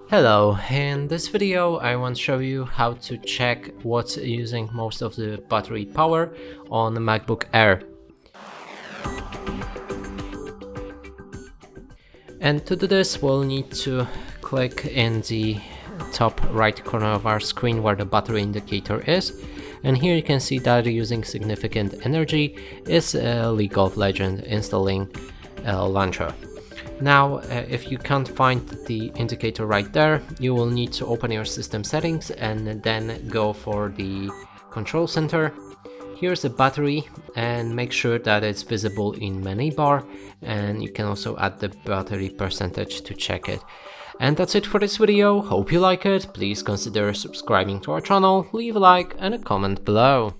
Hello, in this video I want to show you how to check what's using most of the battery power on the MacBook Air. And to do this we'll need to click in the top right corner of our screen where the battery indicator is, and here you can see that using significant energy is League of Legends installing launcher. Now, if you can't find the indicator right there, you will need to open your system settings and then go for the control center. Here's the battery, and make sure that it's visible in menu bar, and you can also add the battery percentage to check it. And that's it for this video. Hope you like it. Please consider subscribing to our channel, leave a like and a comment below.